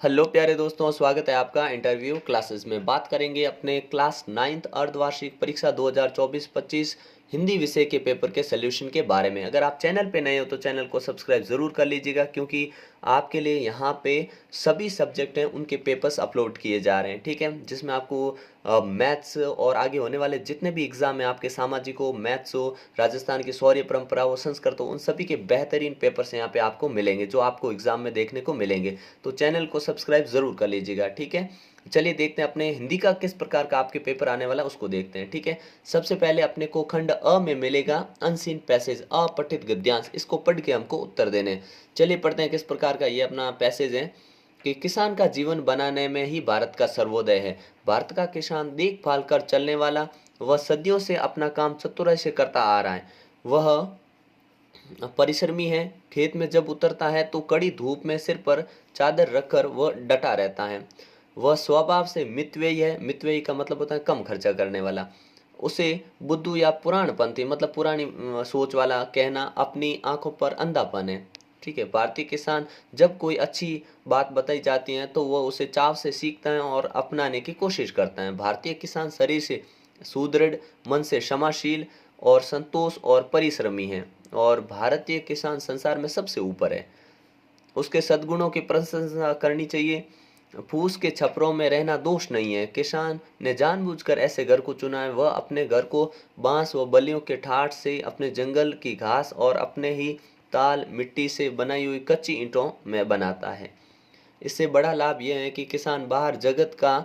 Hello प्यारे दोस्तों, स्वागत है आपका इंटरव्यू क्लासेस में। बात करेंगे अपने क्लास 9th अर्धवार्षिक परीक्षा 2024-25 हिंदी विषय के पेपर के सॉल्यूशन के बारे में। अगर आप चैनल पे नए हो तो चैनल को सब्सक्राइब ज़रूर कर लीजिएगा, क्योंकि आपके लिए यहाँ पे सभी सब्जेक्ट हैं उनके पेपर्स अपलोड किए जा रहे हैं, ठीक है। जिसमें आपको मैथ्स और आगे होने वाले जितने भी एग्ज़ाम हैं, आपके सामाजिक हो, मैथ्स हो, राजस्थान की शौर्य परंपरा हो, संस्कृत हो, उन सभी के बेहतरीन पेपर्स यहाँ पे आपको मिलेंगे, जो आपको एग्ज़ाम में देखने को मिलेंगे। तो चैनल को सब्सक्राइब ज़रूर कर लीजिएगा, ठीक है। चलिए देखते हैं अपने हिंदी का किस प्रकार का आपके पेपर आने वाला उसको देखते हैं, ठीक है। सबसे पहले अपने को खंड अ में मिलेगा अनसीन पैसेज, अपठित गद्यांश। इसको पढ़ के हमको उत्तर देने हैं। चलिए पढ़ते हैं किस प्रकार का ये अपना पैसेज है कि किसान का जीवन बनाने में ही भारत का सर्वोदय है। भारत का किसान देखभाल कर चलने वाला, वह सदियों से अपना काम चतुराई से करता आ रहा है। वह परिश्रमी है। खेत में जब उतरता है तो कड़ी धूप में सिर पर चादर रखकर वह डटा रहता है। वह स्वभाव से मितव्ययी है। मितव्ययी का मतलब होता है कम खर्चा करने वाला। उसे बुद्धू या पुराणपंथी मतलब पुरानी सोच वाला कहना अपनी आंखों पर अंधापन है, ठीक है। भारतीय किसान जब कोई अच्छी बात बताई जाती है तो वह उसे चाव से सीखता है और अपनाने की कोशिश करता है। भारतीय किसान शरीर से सुदृढ़, मन से क्षमाशील और संतोष और परिश्रमी है, और भारतीय किसान संसार में सबसे ऊपर है। उसके सद्गुणों की प्रशंसा करनी चाहिए। फूस के छपरों में रहना दोष नहीं है। किसान ने जानबूझकर ऐसे घर को चुना है। वह अपने घर को बांस व बल्लियों के ठाठ से, अपने जंगल की घास और अपने ही ताल मिट्टी से बनाई हुई कच्ची ईंटों में बनाता है। इससे बड़ा लाभ यह है कि किसान बाहर जगत का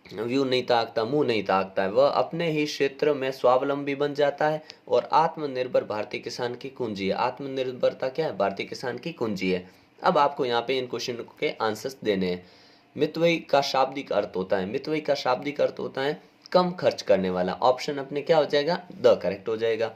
व्यू नहीं ताकता, मुंह नहीं ताकता है। वह अपने ही क्षेत्र में स्वावलंबी बन जाता है और आत्मनिर्भर भारतीय किसान की कुंजी है। आत्मनिर्भरता क्या है? भारतीय किसान की कुंजी है। अब आपको यहाँ पे इन क्वेश्चन के आंसर्स देने हैं। मितव्ययी का शाब्दिक अर्थ होता है, मितव्ययी का शाब्दिक अर्थ होता है कम खर्च करने वाला। ऑप्शन अपने क्या हो जाएगा? द करेक्ट हो जाएगा।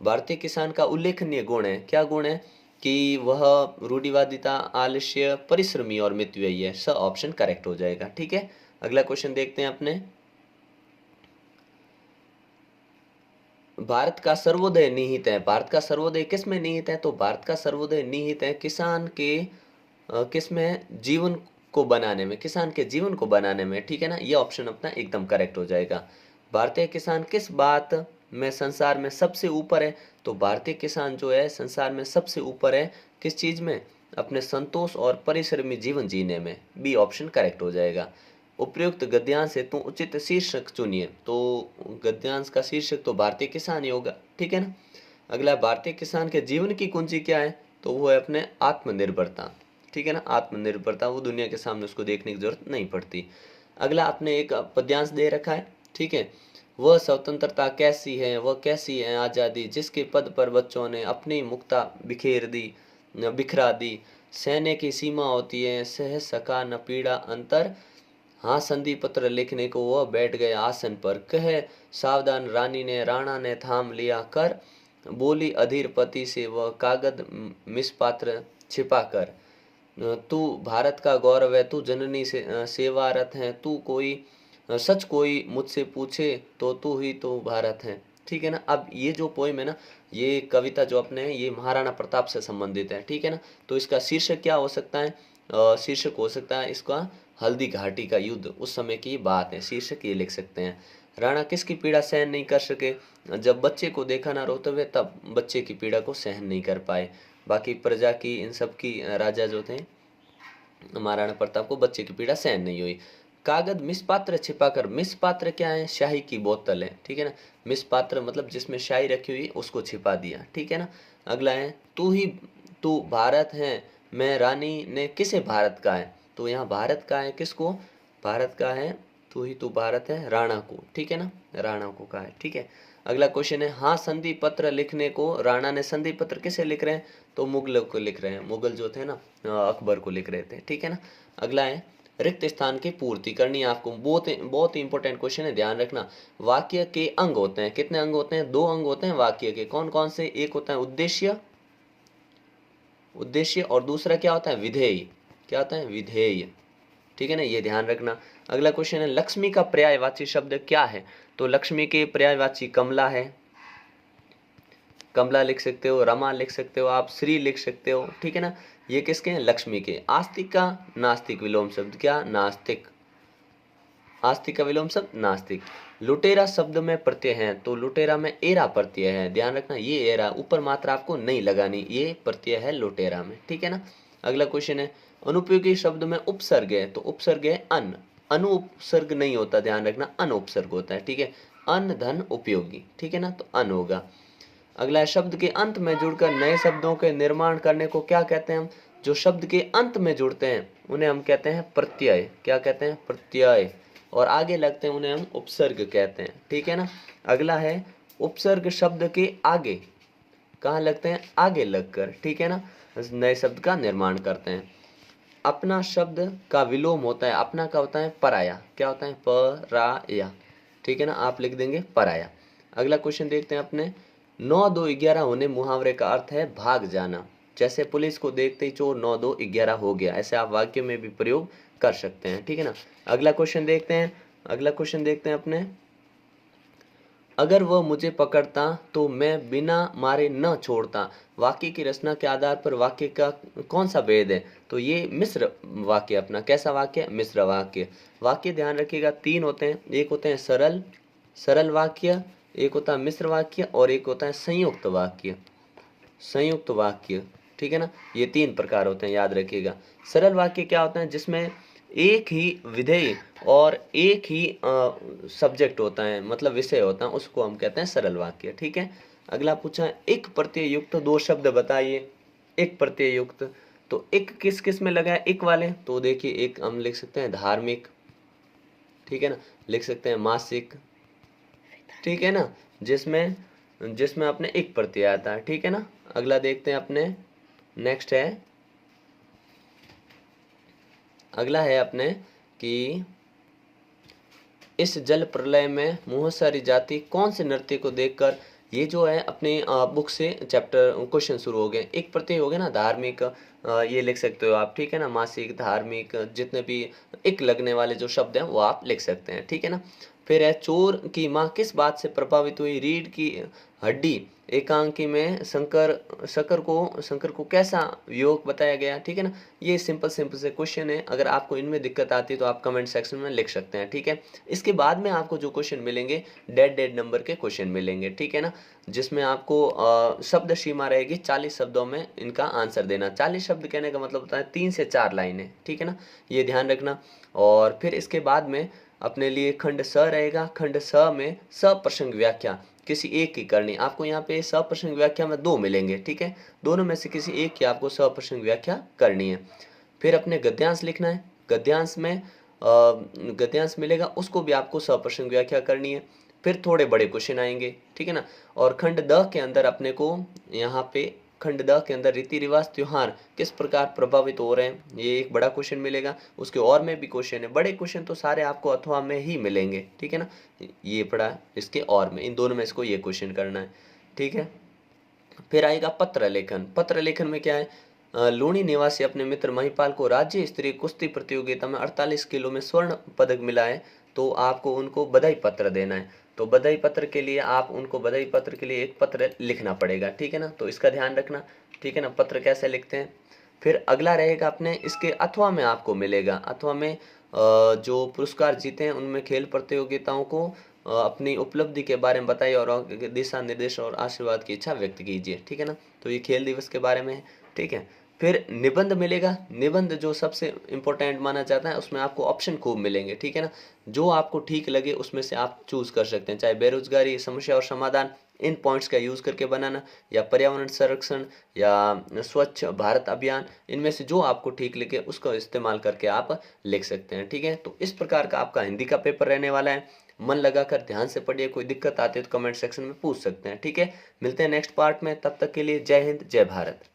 भारतीय किसान का उल्लेखनीय गुण है, क्या गुण है? कि वह रूढ़िवादिता, आलस्य, परिश्रमी और मितव्ययी है। स ऑप्शन करेक्ट हो जाएगा, ठीक है। अगला क्वेश्चन देखते हैं अपने। भारत का सर्वोदय निहित है। भारत का सर्वोदय किस में निहित है? तो भारत का सर्वोदय निहित है किसान के किस में है? जीवन को बनाने में, किसान के जीवन को बनाने में, ठीक है ना। ये ऑप्शन अपना एकदम करेक्ट हो जाएगा। भारतीय किसान किस बात में संसार में सबसे ऊपर है? तो भारतीय किसान जो है संसार में सबसे ऊपर है किस चीज में? अपने संतोष और परिश्रमी जीवन जीने में। बी ऑप्शन करेक्ट हो जाएगा। उपयुक्त गद्यांश हेतु उचित शीर्षक चुनिए। तो गद्यांश का शीर्षक तो भारतीय किसान ही होगा, ठीक है ना। अगला, भारतीय किसान के जीवन की कुंजी क्या है? तो वो है अपने आत्मनिर्भरता, ठीक है ना। आत्मनिर्भरता, वो दुनिया के सामने उसको देखने की जरूरत नहीं पड़ती। अगला आपने एक पद्यांश दे रखा है, ठीक है। वह स्वतंत्रता कैसी है, वह कैसी है आज़ादी, जिसके पद पर बच्चों ने अपनी मुक्ता बिखरा दी। सैन्य की सीमा होती है, सह सका न पीड़ा अंतर। हाँ, संधि पत्र लिखने को वह बैठ गए आसन पर। कहे सावधान रानी ने, राणा ने थाम लिया कर। बोली अधीर पति से वह कागद मिसपात्र छिपा कर। तू भारत का गौरव है, तू जननी से सेवारत है। तू कोई सच कोई मुझसे पूछे तो तू ही तो भारत है, ठीक है ना। अब ये जो पोइम है ना, ये कविता जो अपने है, ये महाराणा प्रताप से संबंधित है, ठीक है ना। तो इसका शीर्षक क्या हो सकता है? शीर्षक हो सकता है इसका हल्दी घाटी का युद्ध, उस समय की बात है। शीर्षक ये लिख सकते हैं। राणा किसकी पीड़ा सहन नहीं कर सके? जब बच्चे को देखा ना रोते हुए, तब बच्चे की पीड़ा को सहन नहीं कर पाए। बाकी प्रजा की, इन सब की राजा जो थे महाराणा प्रताप को बच्चे की पीड़ा सहन नहीं हुई। कागज मिसपात्र छिपाकर। मिसपात्र क्या है? शाही की बोतल है, ठीक है ना। मिसपात्र मतलब जिसमें शाही रखी हुई उसको छिपा दिया, ठीक है ना। अगला है तू भारत है मैं रानी ने किसे भारत का है? तो यहाँ भारत का है किसको? भारत का है तू भारत है राणा को, ठीक है ना। राणा को कहा है, ठीक है। अगला क्वेश्चन है, हाँ संधि पत्र लिखने को राणा ने संधि पत्र किसे लिख रहे हैं? तो मुगलों को लिख रहे हैं। मुगल जो थे ना, अकबर को लिख रहे थे, ठीक है ना। अगला है, रिक्त स्थान की पूर्ति करनी है आपको। बहुत बहुत इंपॉर्टेंट क्वेश्चन है, ध्यान रखना। वाक्य के अंग होते हैं, कितने अंग होते हैं? 2 अंग होते हैं वाक्य के। कौन कौन से? एक होता है उद्देश्य, और दूसरा क्या होता है? विधेय। क्या होता है? विधेय, ठीक है ना। ये ध्यान रखना। अगला क्वेश्चन है, लक्ष्मी का पर्यायवाची शब्द क्या है? तो लक्ष्मी के पर्यायवाची कमला है। कमला लिख सकते हो, रमा लिख सकते हो, आप श्री लिख सकते हो, ठीक है ना। ये किसके हैं? लक्ष्मी के। आस्तिक का नास्तिक विलोम शब्द क्या? नास्तिक। आस्तिक का विलोम शब्द नास्तिक। लुटेरा शब्द में प्रत्यय है, तो लुटेरा में एरा प्रत्यय है, ध्यान रखना ये एरा, ऊपर मात्रा आपको नहीं लगानी, ये प्रत्यय है लुटेरा में, ठीक है ना। अगला क्वेश्चन है, अनुपयोगी शब्द में उपसर्ग है, तो उपसर्ग है अन, अनु उपसर्ग नहीं होता, ध्यान रखना अन उपसर्ग होता है, ठीक है। अन धन उपयोगी, ठीक है ना, तो अन होगा। अगला है, शब्द के अंत में जुड़कर नए शब्दों के निर्माण करने को क्या कहते हैं हम? जो शब्द के अंत में जुड़ते हैं उन्हें हम कहते हैं प्रत्यय। क्या कहते हैं? प्रत्यय। और आगे लगते हैं उन्हें हम उपसर्ग कहते हैं, ठीक है ना। अगला है, उपसर्ग शब्द के आगे कहाँ लगते हैं? आगे लगकर, ठीक है ना, नए शब्द का निर्माण करते हैं। अपना शब्द का विलोम होता है, अपना का होता है पराया। क्या होता है? पराया, ठीक है ना, आप लिख देंगे पराया। अगला क्वेश्चन देखते हैं अपने, 9 2 11 होने मुहावरे का अर्थ है भाग जाना। जैसे पुलिस को देखते ही चोर 9 2 11 हो गया, ऐसे आप वाक्य में भी प्रयोग कर सकते हैं, ठीक है ना। अगला क्वेश्चन देखते हैं, अगला क्वेश्चन देखते हैं अपने, अगर वह मुझे पकड़ता तो मैं बिना मारे न छोड़ता। वाक्य की रचना के आधार पर वाक्य का कौन सा भेद है? तो ये मिश्र वाक्य अपना, कैसा वाक्य? मिश्र वाक्य। वाक्य ध्यान रखिएगा 3 होते हैं, एक होते हैं सरल, सरल वाक्य, एक होता है मिश्र वाक्य और एक होता है संयुक्त वाक्य, संयुक्त वाक्य, ठीक है ना। ये 3 प्रकार होते हैं, याद रखिएगा। सरल वाक्य क्या होता है? जिसमें एक ही विधेय और एक ही सब्जेक्ट होता है, मतलब विषय होता है, उसको हम कहते हैं सरल वाक्य, ठीक है। अगला पूछा है, एक प्रत्यय युक्त 2 शब्द बताइए। एक प्रत्यय युक्त, तो एक किस किस में लगा है? एक वाले, तो देखिए एक हम लिख सकते हैं धार्मिक, ठीक है ना, लिख सकते हैं मासिक, ठीक है ना, जिसमें जिसमें अपने एक प्रत्यय आता है, ठीक है ना। अगला देखते हैं अपने, नेक्स्ट है, अगला है अपने कि इस जल प्रलय में मुहस्सरी जाति कौन से नृत्य को देखकर, ये जो है अपने बुक से चैप्टर क्वेश्चन शुरू हो गए। एक प्रत्यय हो गया ना धार्मिक, ये लिख सकते हो आप, ठीक है ना, मासिक, धार्मिक, जितने भी एक लगने वाले जो शब्द हैं वो आप लिख सकते हैं, ठीक है ना। फिर है, चोर की माँ किस बात से प्रभावित हुई? रीढ़ की हड्डी एकांकी में शंकर को कैसा योग बताया गया, ठीक है ना। ये सिंपल सिंपल से क्वेश्चन है, अगर आपको इनमें दिक्कत आती है तो आप कमेंट सेक्शन में लिख सकते हैं, ठीक है। इसके बाद में आपको जो क्वेश्चन मिलेंगे डेड नंबर के क्वेश्चन मिलेंगे, ठीक है ना, जिसमें आपको शब्द सीमा रहेगी 40 शब्दों में इनका आंसर देना। 40 शब्द कहने का मतलब होता है 3 से 4 लाइनें, ठीक है ना, ये ध्यान रखना। और फिर इसके बाद में अपने लिए खंड स रहेगा, खंड स में सप्रसंग व्याख्या किसी एक की करनी। आपको यहाँ पे सप्रसंग व्याख्या में 2 मिलेंगे, ठीक है, दोनों में से किसी एक की आपको सप्रसंग व्याख्या करनी है। फिर अपने गद्यांश लिखना है, गद्यांश में गद्यांश मिलेगा, उसको भी आपको सप्रसंग व्याख्या करनी है। फिर थोड़े बड़े क्वेश्चन आएंगे, ठीक है ना। और खंड द के अंदर अपने को यहाँ पे खंड द के अंदर रीति रिवाज त्योहार किस प्रकार प्रभावित हो रहे हैं, ये एक बड़ा क्वेश्चन मिलेगा। उसके और में भी क्वेश्चन है, बड़े क्वेश्चन तो सारे आपको अथवा में ही मिलेंगे, ठीक है ना, ये पढ़ा इसके और में, इन दोनों में इसको ये क्वेश्चन करना है, ठीक है। फिर आएगा पत्र लेखन। पत्र लेखन में क्या है? लूणी निवासी अपने मित्र महिपाल को राज्य स्तरीय कुश्ती प्रतियोगिता में 48 किलो में स्वर्ण पदक मिला है, तो आपको उनको बधाई पत्र देना है। तो बधाई पत्र के लिए आप उनको बधाई पत्र के लिए एक पत्र लिखना पड़ेगा, ठीक है ना, तो इसका ध्यान रखना, ठीक है ना, पत्र कैसे लिखते हैं। फिर अगला रहेगा अपने, इसके अथवा में आपको मिलेगा, अथवा में जो पुरस्कार जीते हैं उनमें खेल प्रतियोगिताओं को अपनी उपलब्धि के बारे में बताइए और दिशा निर्देश और आशीर्वाद की इच्छा व्यक्त कीजिए, ठीक है ना, तो ये खेल दिवस के बारे में है, ठीक है। फिर निबंध मिलेगा, निबंध जो सबसे इम्पोर्टेंट माना जाता है, उसमें आपको ऑप्शन खूब मिलेंगे, ठीक है ना, जो आपको ठीक लगे उसमें से आप चूज कर सकते हैं, चाहे बेरोजगारी समस्या और समाधान, इन पॉइंट्स का यूज करके बनाना, या पर्यावरण संरक्षण, या स्वच्छ भारत अभियान, इनमें से जो आपको ठीक लगे उसको इस्तेमाल करके आप लिख सकते हैं, ठीक है। तो इस प्रकार का आपका हिंदी का पेपर रहने वाला है, मन लगाकर ध्यान से पढ़िए, कोई दिक्कत आती है तो कमेंट सेक्शन में पूछ सकते हैं, ठीक है। मिलते हैं नेक्स्ट पार्ट में, तब तक के लिए जय हिंद जय भारत।